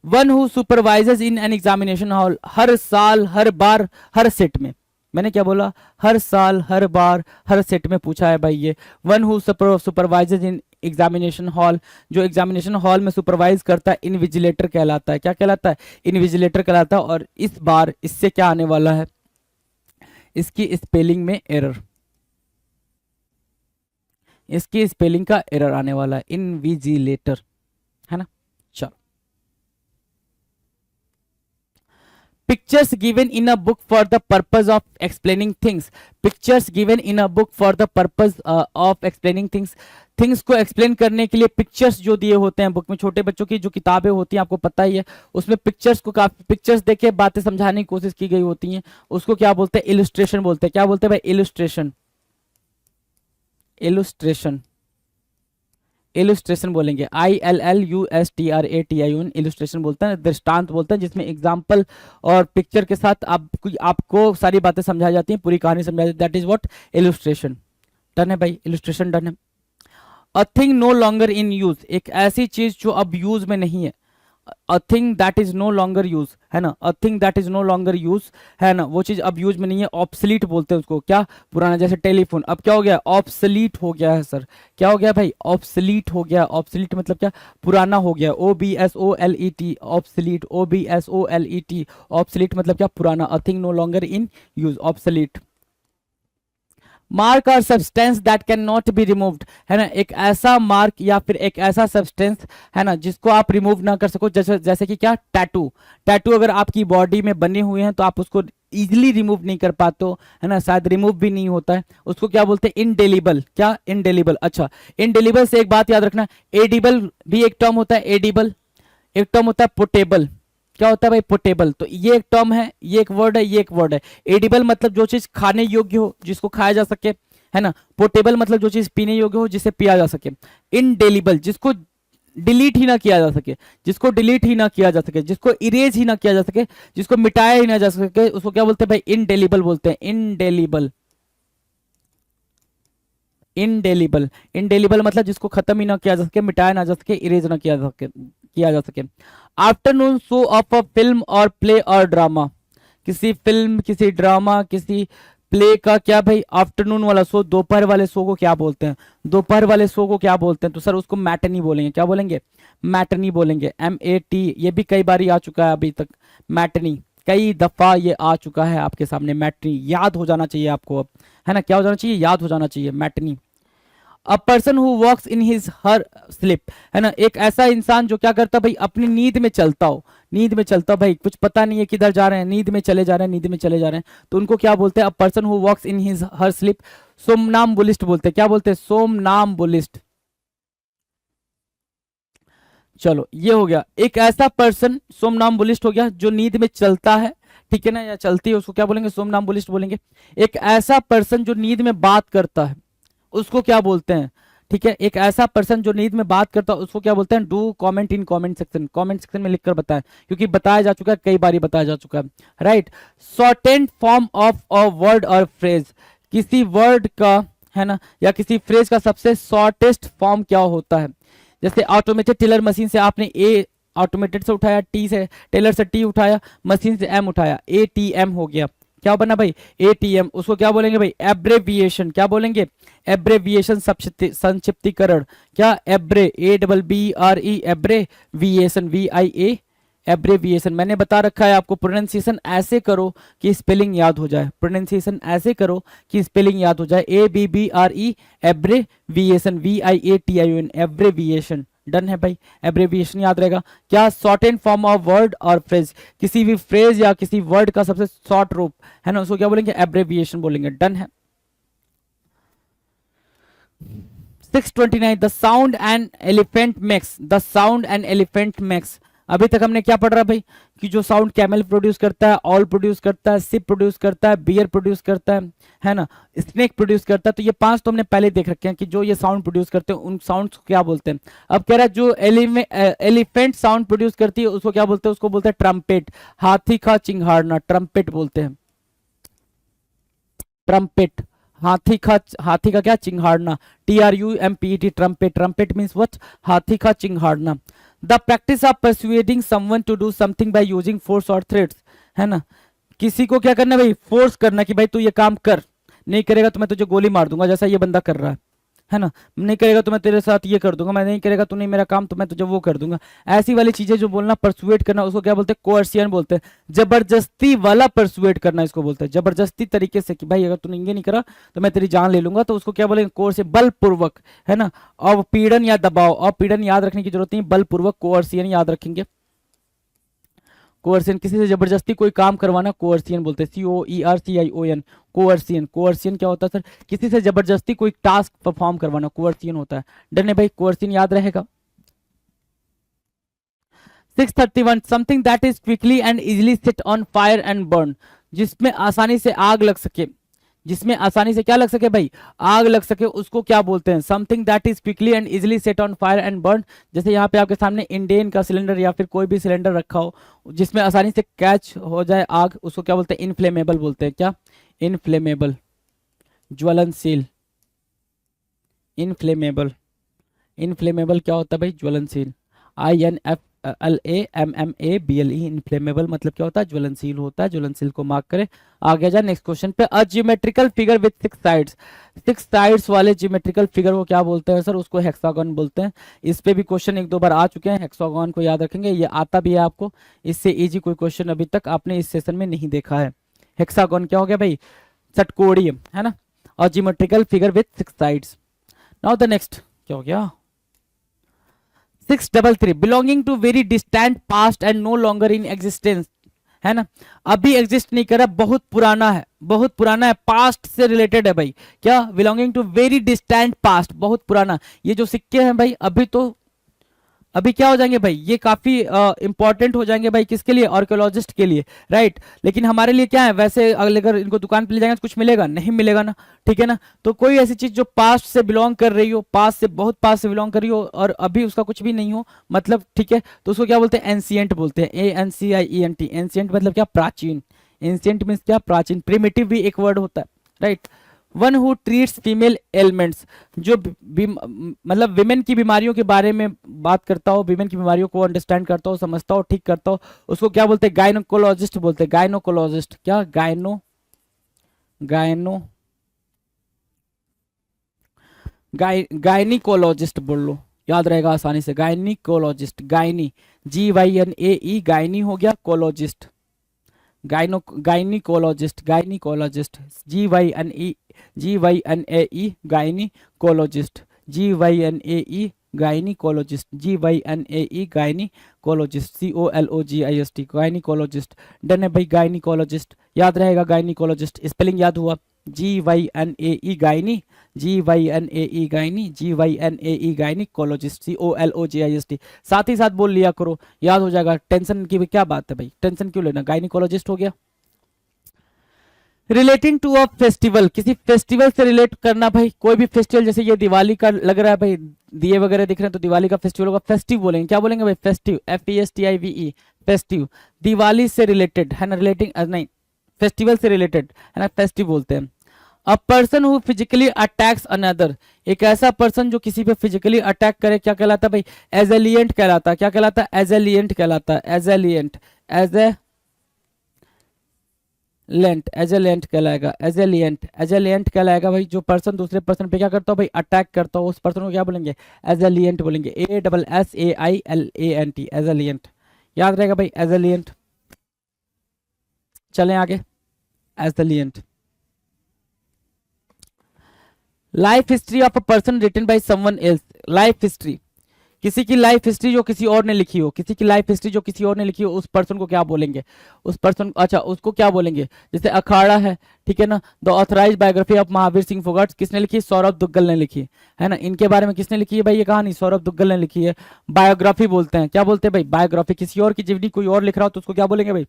One who supervisors in an examination hall, हर साल, हर बार, हर सेट में, मैंने क्या बोला, हर साल, हर बार, हर सेट में पूछा है भाई ये। One who supervisors in examination hall, जो एग्जामिनेशन हॉल में सुपरवाइज करता है, इनविजिलेटर कहलाता है। क्या कहलाता है? इनविजिलेटर कहलाता है। और इस बार इससे क्या आने वाला है, इसकी स्पेलिंग में एरर, इसकी स्पेलिंग का एरर आने वाला है, इनविजिलेटर, है ना। चलो, pictures given in a book for the purpose of explaining things, pictures given in a book for the purpose of explaining things, things को एक्सप्लेन करने के लिए पिक्चर्स जो दिए होते हैं बुक में, छोटे बच्चों की जो किताबें होती हैं आपको पता ही है, उसमें पिक्चर्स को काफी पिक्चर्स देके बातें समझाने की कोशिश की गई होती हैं, उसको क्या बोलते हैं, इलस्ट्रेशन बोलते हैं। क्या बोलते हैं भाई, इलस्ट्रेशन, इलस्ट्रेशन, इलस्ट्रेशन बोलेंगे, ILLUSTRATION, इलस्ट्रेशन बोलते हैं, दृष्टांत बोलते हैं, जिसमें एग्जाम्पल और पिक्चर के साथ आपको सारी बातें समझाई जाती हैं, पूरी कहानी समझाई जाती है, that is what, illustration. Done है भाई, इलस्ट्रेशन डन है। A thing no longer in use, एक ऐसी चीज जो अब यूज में नहीं है, a thing that is no longer use, है ना, a thing that is no longer use, है ना, वो चीज अब यूज में नहीं है, ऑब्सलीट बोलते हैं उसको, क्या, पुराना, जैसे टेलीफोन अब क्या हो गया, ऑब्सलीट हो गया है सर, क्या हो गया भाई, ऑब्सलीट हो गया, ऑब्सलीट मतलब क्या, पुराना हो गया, OBSOLET, ऑब्सलीट, OBSOLET, ऑब्सलीट मतलब क्या, पुराना, a thing no longer in use, obsolete. Mark और substance that can not be removed, है ना, एक ऐसा मार्क या फिर एक ऐसा सब्सटेंस, है ना, जिसको आप रिमूव ना कर सको, जैसे जैसे कि क्या, टैटू, टैटू अगर आपकी बॉडी में बने हुए हैं तो आप उसको इजीली रिमूव नहीं कर पाते हो, है ना, शायद रिमूव भी नहीं होता है, उसको क्या बोलते हैं, इनडेलिबल, क्या, इनडेलिबल। अच्छा, इनडेलिबल से एक बात याद रखना, एडिबल भी एक टर्म होता है, एडिबल, एक टर्म होता है पोर्टेबल, क्या होता है भाई, पोर्टेबल, तो ये एक टर्म है, ये एक वर्ड है, ये एक वर्ड है। एडिबल मतलब जो चीज खाने योग्य हो, जिसको खाया जा सके, है ना, पोर्टेबल मतलब जो चीज पीने योग्य हो, जिसे पिया जा सके। इनडेलिबल, जिसको डिलीट ही ना किया जा सके, जिसको डिलीट ही ना किया जा सके, जिसको इरेज ही ना किया जा सके, जिसको मिटाया ही ना जा सके, उसको क्या बोलते हैं भाई, इनडेलिबल बोलते हैं, इनडेलिबल, इनडेलिबल, इनडेलिबल मतलब जिसको खत्म ही ना किया जा सके, मिटाया ना जा सके, इरेज ना किया जा सके। Afternoon show of a film और प्ले और ड्रामा, किसी फिल्म, किसी ड्रामा, किसी प्ले का क्या भाई, आफ्टरनून वाला शो, दोपहर वाले शो को क्या बोलते हैं, दोपहर वाले शो को क्या बोलते हैं, तो सर उसको मैटनी बोलेंगे, क्या बोलेंगे, मैटनी बोलेंगे, MAT, ये भी कई बार आ चुका है अभी तक, मैटनी कई दफा ये आ चुका है आपके सामने, मैटनी याद हो जाना चाहिए आपको अब, है ना, क्या हो जाना चाहिए, याद हो जाना चाहिए, matinee. A person who walks in his her sleep, है ना, एक ऐसा इंसान जो क्या करता भाई, अपनी नींद में चलता हो, नींद में चलता भाई, कुछ पता नहीं है किधर जा रहे हैं, नींद में चले जा रहे हैं, नींद में चले जा रहे हैं, तो उनको क्या बोलते हैं, a person who walks in his her sleep, somnambulist बोलते हैं, क्या बोलते हैं, सोमनाम्बुलिस्ट। चलो ये हो गया, एक ऐसा पर्सन सोमनाम्बुलिस्ट हो गया जो नींद में चलता है, ठीक है ना, या चलती है, उसको क्या बोलेंगे, सोमनाम्बुलिस्ट बोलेंगे। एक ऐसा पर्सन जो नींद में बात करता है, उसको क्या बोलते हैं, ठीक है, एक ऐसा पर्सन जो नींद में बात करता है उसको क्या बोलते हैं, do comment in comment section, comment section में लिखकर बताएं, क्योंकि बताया जा चुका है, कई बार बताया जा चुका है, right. Shortened form of a word और फ्रेज, किसी वर्ड का, है ना, या किसी फ्रेज का सबसे शॉर्टेस्ट फॉर्म क्या होता है, जैसे ऑटोमेटेड टेलर मशीन से आपने ए ऑटोमेटेड से उठाया, टी से, टेलर से टी उठाया, मशीन से एम उठाया, ATM हो गया, क्या बना भाई, ATM, उसको क्या बोलेंगे भाई, एब्रेविएशन, क्या बोलेंगे, एब्रेविएशन, संक्षिप्तीकरण, क्या, एब्रे, ABBRE, एब्रेविएशन, VIA, एब्रेविएशन। मैंने बता रखा है आपको, प्रोनाउंसिएशन ऐसे करो कि स्पेलिंग याद हो जाए, प्रोनाउंसिएशन ऐसे करो कि स्पेलिंग याद हो जाए, ABBRE, एब्रेविएशन, VIATION, एब्रेविएशन। डन है भाई, एब्रेविएशन याद रहेगा। क्या, short and form of word और फ्रेज, किसी भी फ्रेज या किसी वर्ड का सबसे शॉर्ट रूप, है ना, उसको क्या बोलेंगे, एब्रेविएशन बोलेंगे। डन है। 629, the sound and elephant makes, the sound and elephant makes, अभी तक हमने क्या पढ़ रहा भाई, कि जो साउंड कैमल प्रोड्यूस करता है, ऑल प्रोड्यूस करता है, सिप प्रोड्यूस करता है, बियर प्रोड्यूस करता है ना, स्नेक प्रोड्यूस करता है, तो ये 5 तो हमने पहले देख रखे हैं कि जो ये साउंड प्रोड्यूस करते हैं उन साउंड्स को क्या बोलते हैं। अब कह रहा है जो एलिफेंट साउंड प्रोड्यूस करती है उसको क्या बोलते हैं, उसको बोलते हैं ट्रम्पेट, हाथी का चिंघाड़ना, ट्रम्पेट बोलते हैं, ट्रम्पेट, हाथी का क्या, चिंघाड़ना, TRUMPET, trumpet, trumpet means what, हाथी का चिंघाड़ना। The practice of persuading someone to do something by using force और थ्रेट्स, है ना, किसी को क्या करना भाई, फोर्स करना कि भाई तू ये काम कर, नहीं करेगा तो मैं तुझे गोली मार दूंगा, जैसा ये बंदा कर रहा है ना, नहीं करेगा तो मैं तेरे साथ ये कर दूंगा, मैं नहीं करेगा तू नहीं मेरा काम तो मैं तुझे वो कर दूंगा, ऐसी वाली चीजें जो बोलना, परसुएट करना, उसको क्या बोलते हैं, कोअर्सियन बोलते हैं, जबरदस्ती वाला परसुएट करना इसको बोलते हैं, जबरदस्ती तरीके से कि भाई अगर तूने ये नहीं करा तो मैं तेरी जान ले लूंगा, तो उसको क्या बोलेंगे, कोअर्सियन, बलपूर्वक, है ना, और पीड़न या दबाव, और पीड़न याद रखने की जरूरत नहीं, बलपूर्वक, कोअर्सियन याद रखेंगे। कोअर्सियन, किसी से जबरदस्ती कोई काम करवाना कोअर्सियन बोलते हैं, COERCION, कोअर्सियन। कोअर्सियन क्या होता है सर? किसी से जबरदस्ती कोई टास्क परफॉर्म करवाना, कोअर्सियन होता है। डन है भाई, कोअर्सियन याद रहेगा। 631, something that is quickly and easily set on fire and burn, जिसमें आसानी से आग लग सके, जिसमें आसानी से क्या लग सके भाई? आग लग सके, उसको क्या बोलते हैं? Something that is quickly and easily set on fire and burn. जैसे यहाँ पे आपके सामने इंडेन का सिलेंडर या फिर कोई भी सिलेंडर रखा हो जिसमें आसानी से कैच हो जाए आग, उसको क्या बोलते हैं? इनफ्लेमेबल बोलते हैं। क्या? इनफ्लेमेबल, ज्वलनशील। इनफ्लेमेबल, इनफ्लेमेबल क्या होता है भाई? ज्वलनशील। INFLAMMABLE, इनफ्लेमेबल मतलब क्या होता है? ज्वलनशील होता है। ज्वलनशील को मार्क करें। आगे जा नेक्स्ट क्वेश्चन पे। A geometrical figure with 6 sides, 6 sides वाले ज्योमेट्रिकल फिगर को क्या बोलते हैं सर? उसको हेक्सागन बोलते हैं। इस पे भी क्वेश्चन एक दो बार आ चुके हैं, हेक्सागन को याद रखेंगे, ये आता भी है आपको। इससे इजी कोई क्वेश्चन अभी तक आपने इस सेशन में नहीं देखा है। हेक्सागन क्या हो गया भाई? षटकोणीय, है ना? और geometrical figure with 6 sides. Now the next क्या हो गया? 633, belonging to very distant past and no longer in existence, है ना? अभी एग्जिस्ट नहीं कर रहा, बहुत पुराना है, बहुत पुराना है, पास्ट से रिलेटेड है भाई। क्या? Belonging to very distant past, बहुत पुराना। ये जो सिक्के हैं भाई अभी क्या हो जाएंगे भाई? ये काफी इंपॉर्टेंट हो जाएंगे भाई, किसके लिए? आर्कियोलॉजिस्ट के लिए, राइट? लेकिन हमारे लिए क्या है? वैसे अगर इनको दुकान पे ले जाएंगे तो कुछ मिलेगा? नहीं मिलेगा ना, ठीक है ना? तो कोई ऐसी चीज जो पास्ट से बिलोंग कर रही हो, पास्ट से, बहुत पास्ट से बिलोंग कर रही हो और अभी उसका कुछ भी नहीं हो, मतलब, ठीक है, तो उसको क्या बोलते हैं? एंशिएंट बोलते हैं। ANCIENT, एंशिएंट मतलब क्या? प्राचीन। एंशिएंट मीन्स क्या? प्राचीन। प्रिमिटिव भी एक वर्ड होता है, right? One who treats female elements, जो मतलब विमेन की बीमारियों के बारे में बात करता हो, विमेन की बीमारियों को अंडरस्टैंड करता हो, समझता हो, ठीक करता हो, उसको क्या बोलते हैं? गायनोकोलॉजिस्ट बोलते हैं। गायनोकोलॉजिस्ट। क्या? गायनो गायनिकोलॉजिस्ट बोल लो, याद रहेगा आसानी से। गायनिकोलॉजिस्ट, गायनी, GYNAE, गायनी हो गया, कोलॉजिस्ट, gynaecologist, gynaecologist, GYNAE, gynaecologist, GYNAE, gynaecologist, GYNAE, gynaecologist, COLOGIST, gynaecologist. Done है भाई, गायनिकोलॉजिस्ट याद रहेगा। गायनिकोलॉजिस्ट स्पेलिंग याद हुआ? GYNAE, gynae, GYNAE, gynae, GYNAE, gynaecologist, COLOGIST। साथ ही साथ बोल लिया करो, याद हो जाएगा। टेंशन की भी क्या बात है भाई? टेंशन क्यों लेना? गायनिकोलॉजिस्ट हो गया। रिलेटिंग टू अ फेस्टिवल, किसी फेस्टिवल से रिलेट करना भाई। कोई भी फेस्टिवल, जैसे ये दिवाली का लग रहा है भाई, दिए वगैरह दिख रहे हैं, तो दिवाली का फेस्टिवल होगा, फेस्टिव बोलेंगे। क्या बोलेंगे भाई? Festive, FESTIVE, festive. दिवाली से रिलेटेड है ना, रिलेटिंग नहीं, फेस्टिवल से रिलेटेड है ना, फेस्टिव बोलते हैं। A person who physically attacks another, एक ऐसा पर्सन जो किसी पे फिजिकली अटैक करे, क्या कहलाता है भाई? एजेलिएंट कहलाता है। क्या कहलाता है? एजेलिएंट कहलाता है। एजेलिएंट, एजेलिएंट कहलाएगा। एजेलिएंट कहलाएगा भाई, जो पर्सन दूसरे पर्सन पे क्या करता हो भाई? अटैक करता हो, उस पर्सन को क्या बोलेंगे? एजेलिएंट बोलेंगे। ASSAILANT, एजेलिएंट। याद रहेगा भाई, एजेलिएंट। चलें आगे। एजेलिएंट, life history of a person written by someone else, life history, किसी की लाइफ हिस्ट्री जो किसी और ने लिखी हो, किसी की लाइफ हिस्ट्री जो किसी और ने लिखी हो, उस पर्सन को क्या बोलेंगे? उस पर्सन, अच्छा, उसको क्या बोलेंगे? जैसे अखाड़ा है, ठीक है ना, the authorised biography of Mahavir Singh Phogat, किसने लिखी? सौरभ दुग्गल ने लिखी है ना। इनके बारे में किसने लिखी है भाई ये कहानी? सौरभ दुग्गल ने लिखी है। बायोग्राफी बोलते हैं। क्या बोलते हैं भाई? बायोग्राफी। किसी और की जीवनी कोई और लिख रहा हो तो उसको क्या बोलेंगे भाई?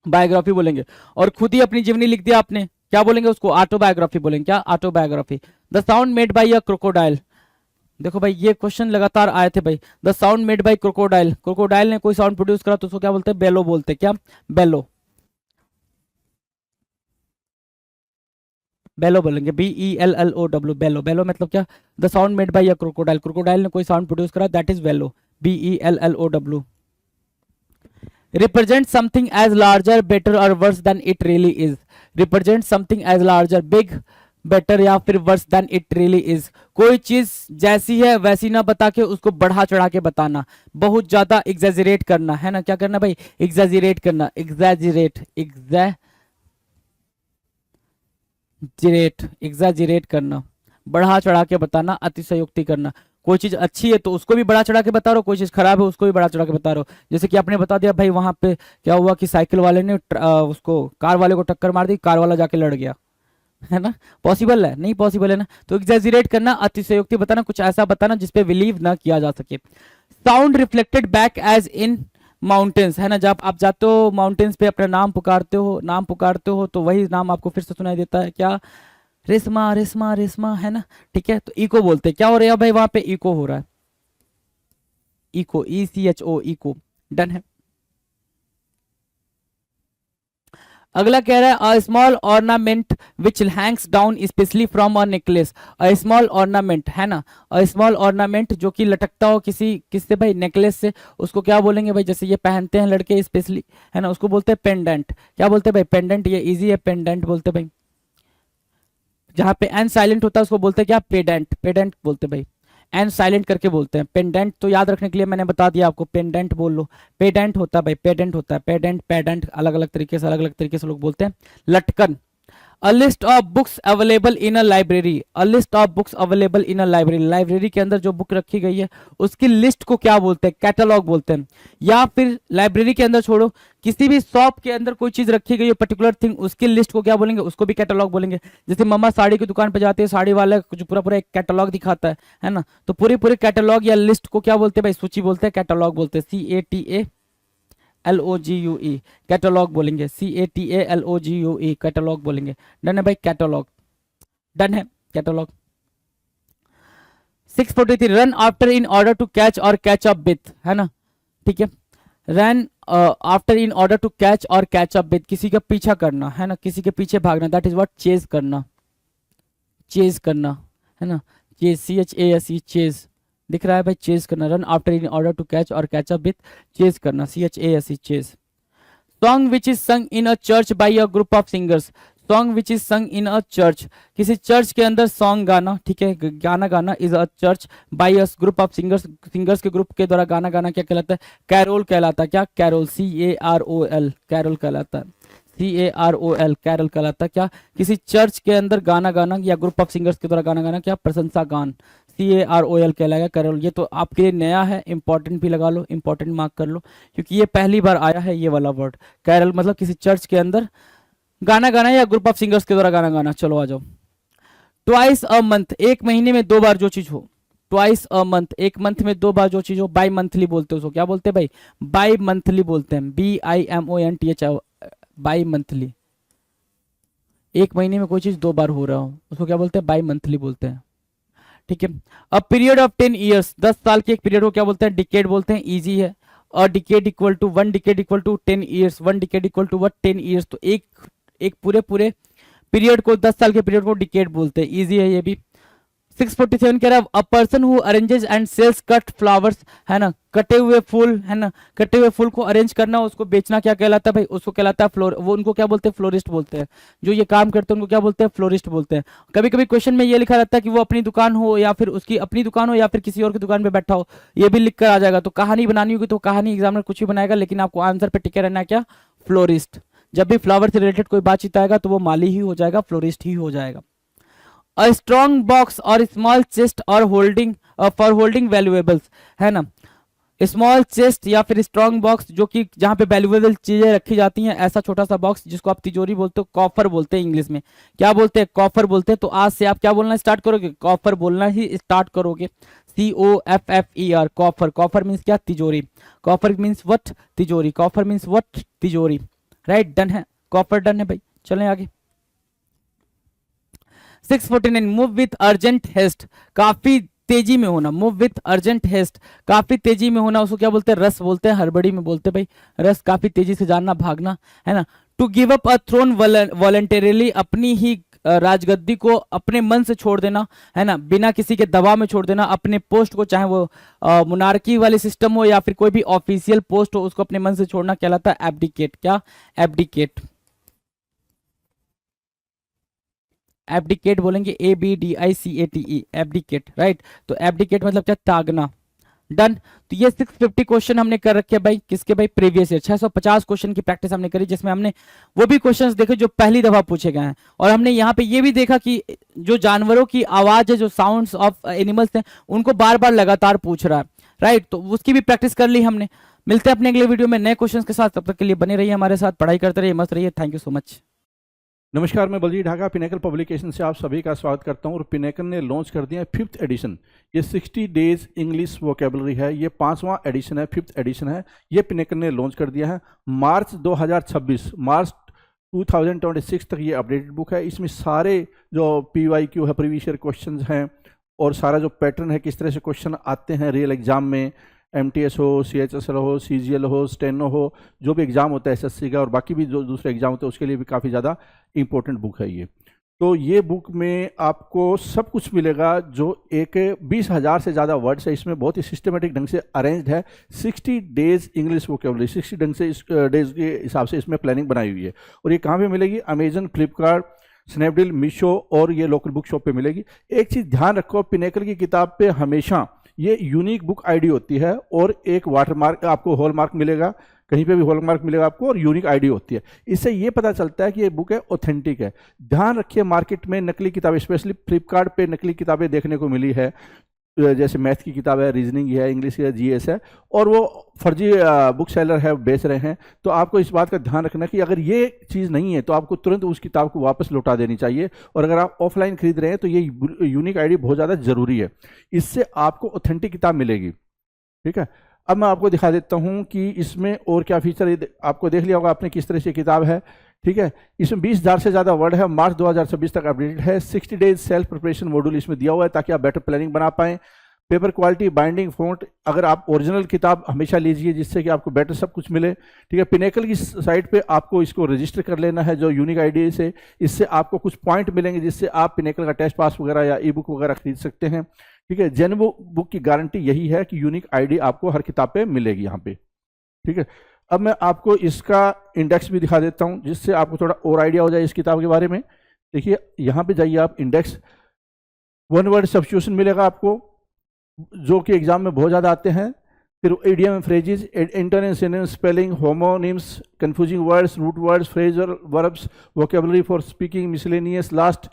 बायोग्राफी बोलेंगे। और खुद ही अपनी जीवनी लिख दिया आपने, क्या बोलेंगे उसको? ऑटोबायोग्राफी बोलेंगे। क्या? Autobiography. The sound made by a crocodile, देखो भाई ये क्वेश्चन लगातार आए थे भाई। The sound made bye crocodile, crocodile ने कोई साउंड प्रोड्यूस करा तो उसको क्या बोलते हैं? बेलो बोलते हैं। क्या? बेलो, बेलो बोलेंगे। BELLOW, बेलो। बेलो मतलब क्या? The sound made by a crocodile, crocodile ने कोई साउंड प्रोड्यूस करा, that is bellow. BELLOW। Represent something as larger, better और worse than it really is, represent something as larger, big, better या फिर worse than it really is. कोई चीज जैसी है वैसी ना बता के उसको बढ़ा चढ़ा के बताना, बहुत ज्यादा एग्जैजरेट करना, है ना। क्या करना भाई? एग्जैजरेट करना, एग्जैजरेट करना, बढ़ा चढ़ा के बताना, अतिशयोक्ति करना। कोई चीज अच्छी है तो उसको भी बड़ा चढ़ा के बता रहे हो, कोई चीज खराब है उसको भी बड़ा चढ़ा के बता रहे हो। जैसे कि आपने बता दिया भाई वहां पे क्या हुआ कि साइकिल वाले ने उसको कार वाले को टक्कर मार दी, कार वाला जाके लड़ गया, है ना। पॉसिबल है? नहीं पॉसिबल है ना। तो एग्जैजरेट करना, अतिशयोक्ति बताना, कुछ ऐसा बताना जिसपे बिलीव ना किया जा सके। Sound reflected back as in mountains, है ना, जब आप जाते हो माउंटेन्स पे अपना नाम पुकारते हो तो वही नाम आपको फिर से सुनाई देता है, क्या? रेशमा रेशमा रेशमा, है ना। ठीक है, तो इको बोलते हैं। क्या हो रहा है भाई? वहां पे इको हो रहा है, इको, ECHO, इको। डन है। अगला कह रहा है a small ornament which Hanks down specially from a necklace. A small ornament, है ना, अ स्मॉल ऑर्नामेंट जो कि लटकता हो किससे भाई? नेकलेस से। उसको क्या बोलेंगे भाई? जैसे ये पहनते हैं लड़के स्पेशली, है ना, उसको बोलते हैं पेंडेंट। क्या बोलते हैं भाई? पेंडेंट। ये इजी है, पेंडेंट बोलते हैं भाई। जहां पे एन साइलेंट होता है उसको बोलते हैं क्या? पेडेंट। पेडेंट बोलते हैं भाई, एन साइलेंट करके बोलते हैं। पेंडेंट तो याद रखने के लिए मैंने बता दिया आपको, पेंडेंट बोल लो। पेडेंट होता है भाई, पेडेंट होता है, पेडेंट पेडेंट अलग अलग तरीके से लोग बोलते हैं। लटकन। A list of books available in a library. A list of books available in a library, library के अंदर जो बुक रखी गई है उसकी लिस्ट को क्या बोलते हैं? कैटलॉग बोलते हैं। या फिर लाइब्रेरी के अंदर छोड़ो, किसी भी शॉप के अंदर कोई चीज रखी गई है पर्टिकुलर थिंग, उसकी लिस्ट को क्या बोलेंगे? उसको भी कैटलॉग बोलेंगे। जैसे मम्मा साड़ी की दुकान पे जाते हैं, साड़ी वाला कुछ पूरा पूरा एक कैटलॉग दिखाता है ना, तो पूरे पूरे कैटलॉग या लिस्ट को क्या बोलते हैं भाई? सूची बोलते हैं, कैटलॉग बोलते हैं। CATALOGUE, कैटलॉग बोलेंगे। CATALOGUE, कैटलॉग बोलेंगे। डन है भाई, कैटलॉग। डन है, catalogue. 643, run after in order to catch और कैच अप विथ, है ना। ठीक है, run after in order to catch और कैच अप विथ, किसी का पीछा करना, है ना, किसी के पीछे भागना, दैट इज व्हाट चेज करना। चेज करना, है ना, चेज, CHASE, चेज। दिख रहा है भाई? चेज करना, run after in order to catch और कैच अप विथ, चेज करना, CHASE, chase. Song which is sung in a church by a group of singers. Song which is sung in a church, किसी चर्च के अंदर सॉन्ग गाना, ठीक है, गाना गाना, is a church by a group of singers, singers के ग्रुप के द्वारा गाना गाना क्या कहलाता है? कैरोल कहलाता है। क्या? कैरोल, CAROL, कैरोल कहलाता है। CAROL, कैरोल कहलाता है। क्या? किसी चर्च के अंदर गाना गाना या ग्रुप ऑफ सिंगर्स के द्वारा गाना गाना, क्या? प्रशंसा गान, CAROL कहलाएगा, कैरोल। ये तो आपके लिए नया है, इंपॉर्टेंट भी लगा लो, इंपॉर्टेंट मार्क कर लो, क्योंकि ये पहली बार आया है ये वाला वर्ड। कैरल मतलब किसी चर्च के अंदर गाना गाना या ग्रुप ऑफ सिंगर्स के द्वारा गाना गाना। चलो आ जाओ। ट्वाइस अ मंथ, एक महीने में 2 बार जो चीज हो। ट्वाइस अ मंथ, एक मंथ में 2 बार जो चीज हो। बाई मंथली बोलते हैं उसको, क्या बोलते हैं भाई? बाई मंथली बोलते हैं, BIMONTH, बाई मंथली। एक महीने में कोई चीज 2 बार हो रहा हो उसको क्या बोलते हैं? बाई मंथली बोलते हैं। ठीक है। अब पीरियड ऑफ 10 ईयर्स, 10 साल के एक पीरियड को क्या बोलते हैं? डिकेड बोलते हैं, इजी है। और decade equal to 1 decade equal to 10 years, 1 decade equal to what? 10 years. तो एक एक पूरे पूरे पीरियड को, 10 साल के पीरियड को डिकेड बोलते हैं, इजी है ये भी। 647 कह रहा है a person who arranges and sells cut flowers, है ना, कटे हुए फूल, है ना, कटे हुए फूल को अरेंज करना, उसको बेचना क्या कहलाता है भाई? उसको कहलाता है फ्लोर, वो उनको क्या बोलते हैं? फ्लोरिस्ट बोलते हैं। जो ये काम करते हैं उनको क्या बोलते हैं? फ्लोरिस्ट बोलते हैं। कभी कभी क्वेश्चन में ये लिखा रहता है कि वो अपनी दुकान हो या फिर उसकी अपनी दुकान हो या फिर किसी और की दुकान पे बैठा हो, ये भी लिख कर आ जाएगा। तो कहानी बनानी होगी तो कहानी एग्जामिनर कुछ भी बनाएगा, लेकिन आपको आंसर पे टिके रहना है, क्या? फ्लोरिस्ट। जब भी फ्लावर से रिलेटेड कोई बातचीत आएगा तो वो माली ही हो जाएगा, फ्लोरिस्ट ही हो जाएगा। अ स्ट्रॉन्ग बॉक्स और स्मॉल चेस्ट और होल्डिंग फॉर होल्डिंग वैल्यूएबल्स, है ना। स्मॉल चेस्ट या फिर स्ट्रॉन्ग बॉक्स जो कि जहां पे वैल्यूएबल चीजें रखी जाती हैं, ऐसा छोटा सा बॉक्स जिसको आप तिजोरी बोलते हो, कॉफर बोलते हैं इंग्लिश में। क्या बोलते हैं? कॉफर बोलते हैं। तो आज से आप क्या बोलना स्टार्ट करोगे? कॉफर बोलना ही स्टार्ट करोगे। COFFER, coffer. कॉफर मीन्स क्या? तिजोरी। Coffer means what? तिजोरी। Coffer means what? तिजोरी। राइट, डन है, कॉफर डन है भाई। चलें आगे। 649, मूव विथ अर्जेंट हेस्ट, काफी तेजी में होना। मूव विथ अर्जेंट हेस्ट, काफी तेजी में होना, उसको क्या बोलते हैं? रस बोलते हैं, हड़बड़ी में बोलते हैं भाई रस, काफी तेजी से जानना, भागना, है ना। To give up a throne voluntarily, अपनी ही राजगद्दी को अपने मन से छोड़ देना, है ना, बिना किसी के दबाव में छोड़ देना अपने पोस्ट को, चाहे वो मोनार्की वाले सिस्टम हो या फिर कोई भी ऑफिशियल पोस्ट हो, उसको अपने मन से छोड़ना कहलाता है एब्डिकेट। क्या? एब्डिकेट। एब्डिकेट बोलेंगे, ABDICATE, एब्डिकेट। राइट, तो एब्डिकेट मतलब क्या? त्यागना, डन। तो ये 650 क्वेश्चन हमने कर रखे हैं भाई, किसके भाई, प्रीवियस ईयर। 650 क्वेश्चन की प्रैक्टिस हमने करी, जिसमें हमने वो भी क्वेश्चंस देखे जो पहली दफा पूछे गए हैं, और हमने यहाँ पे ये भी देखा कि जो जानवरों की आवाज है, जो साउंड्स ऑफ एनिमल्स हैं, उनको बार बार लगातार पूछ रहा है, राइट। तो उसकी भी प्रैक्टिस कर ली हमने। मिलते हैं अपने अगले वीडियो में नए क्वेश्चंस के साथ, तब तक के लिए बने रहिए हमारे साथ, पढ़ाई करते रहिए, मस्त रहिए। Thank you so much. नमस्कार, मैं बलजीत ढाका पिनेकल पब्लिकेशन से आप सभी का स्वागत करता हूं। और पिनेकल ने लॉन्च कर दिया है 5th एडिशन। ये 60 डेज इंग्लिश वोकेबलरी है, ये 5वां एडिशन है, 5th एडिशन है। ये पिनेकल ने लॉन्च कर दिया है। मार्च 2026 तक ये अपडेटेड बुक है। इसमें सारे जो PYQ है, प्रीवियस ईयर क्वेश्चन हैं, और सारा जो पैटर्न है, किस तरह से क्वेश्चन आते हैं रियल एग्जाम में, MTS हो, CHSL हो, CGL हो, स्टेनो हो, जो भी एग्ज़ाम होता है SSC का और बाकी भी जो दूसरे एग्ज़ाम होते हैं उसके लिए भी काफ़ी ज़्यादा इंपॉर्टेंट बुक है ये। तो ये बुक में आपको सब कुछ मिलेगा, जो एक 20,000 से ज़्यादा वर्ड्स है इसमें, बहुत ही सिस्टमेटिक ढंग से अरेंज्ड है। 60 डेज इंग्लिश वोकेबलरी, 60 ढंग से इस डेज के हिसाब से इसमें प्लानिंग बनाई हुई है। और ये कहाँ पे मिलेगी? अमेजन, फ्लिपकार्ट, स्नैपडील, मीशो और ये लोकल बुक शॉप पे मिलेगी। एक चीज़ ध्यान रखो, पिनेकल की किताब पे हमेशा ये यूनिक बुक आईडी होती है, और एक वाटरमार्क, आपको हॉलमार्क मिलेगा, कहीं पे भी हॉलमार्क मिलेगा आपको, और यूनिक आईडी होती है। इससे ये पता चलता है कि ये बुक है ऑथेंटिक है। ध्यान रखिए, मार्केट में नकली किताबें, स्पेशली फ्लिपकार्ट पे नकली किताबें देखने को मिली है, जैसे मैथ की किताब है, रीजनिंग है, इंग्लिश है, GS है, और वो फर्जी बुक सेलर है बेच रहे हैं। तो आपको इस बात का ध्यान रखना कि अगर ये चीज़ नहीं है तो आपको तुरंत उस किताब को वापस लौटा देनी चाहिए। और अगर आप ऑफलाइन खरीद रहे हैं तो ये यूनिक आईडी बहुत ज़्यादा ज़रूरी है, इससे आपको ऑथेंटिक किताब मिलेगी। ठीक है, अब मैं आपको दिखा देता हूँ कि इसमें और क्या फीचर, आपको देख लिया होगा आपने किस तरह से किताब है। ठीक है, इसमें 20,000 से ज़्यादा वर्ड है, मार्च 2026 तक अपडेटेड है। 60 डेज सेल्फ प्रिपरेशन मॉड्यूल इसमें दिया हुआ है ताकि आप बेटर प्लानिंग बना पाएं। पेपर क्वालिटी, बाइंडिंग, फॉन्ट, अगर आप ओरिजिनल किताब हमेशा लीजिए जिससे कि आपको बेटर सब कुछ मिले। ठीक है, पिनेकल की साइट पे आपको इसको रजिस्टर कर लेना है जो यूनिक आईडी से, इससे आपको कुछ पॉइंट मिलेंगे जिससे आप पिनेकल का टेस्ट पास वगैरह या ई बुक वगैरह खरीद सकते हैं। ठीक है, जेन्युइन बुक की गारंटी यही है कि यूनिक आईडी आपको हर किताब पे मिलेगी यहाँ पे। ठीक है, अब मैं आपको इसका इंडेक्स भी दिखा देता हूँ जिससे आपको थोड़ा और आइडिया हो जाए इस किताब के बारे में। देखिए, यहाँ पे जाइए आप, इंडेक्स, वन वर्ड सब्स्टिट्यूशन मिलेगा आपको, जो कि एग्जाम में बहुत ज़्यादा आते हैं। फिर idiom and phrases, internet, synonyms, spelling, homonyms, confusing words, root words, phrasal verbs, vocabulary for speaking, miscellaneous, last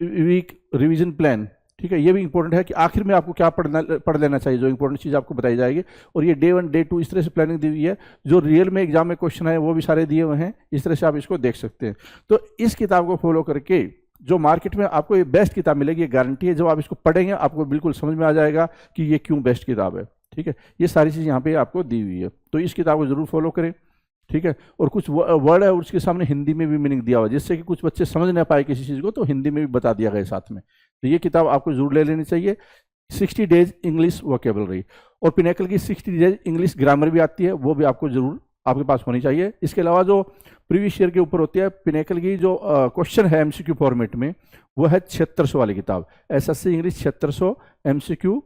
week revision plan. ठीक है, ये भी इंपॉर्टेंट है कि आखिर में आपको क्या पढ़ लेना चाहिए, जो इंपॉर्टेंट चीज़ आपको बताई जाएगी। और ये डे 1, डे 2 इस तरह से प्लानिंग दी हुई है, जो रियल में एग्जाम में क्वेश्चन है वो भी सारे दिए हुए हैं, इस तरह से आप इसको देख सकते हैं। तो इस किताब को फॉलो करके जो मार्केट में आपको ये बेस्ट किताब मिलेगी, ये गारंटी है। जब आप इसको पढ़ेंगे आपको बिल्कुल समझ में आ जाएगा कि ये क्यों बेस्ट किताब है। ठीक है, ये सारी चीज़ यहाँ पे आपको दी हुई है, तो इस किताब को जरूर फॉलो करें। ठीक है, और कुछ वर्ड है उसके सामने हिंदी में भी मीनिंग दिया हुआ है, जिससे कि कुछ बच्चे समझ ना पाए किसी चीज़ को, तो हिंदी में भी बता दिया गया साथ में। तो ये किताब आपको जरूर ले लेनी चाहिए, 60 डेज इंग्लिश वोकेबलरी। और पिनेकल की 60 डेज इंग्लिश ग्रामर भी आती है, वो भी आपको जरूर आपके पास होनी चाहिए। इसके अलावा जो प्रीवियस ईयर के ऊपर होती है, पिनेकल की जो क्वेश्चन है MCQ फॉर्मेट में, वो है 7600 वाली किताब, SSC इंग्लिश 7600 MCQ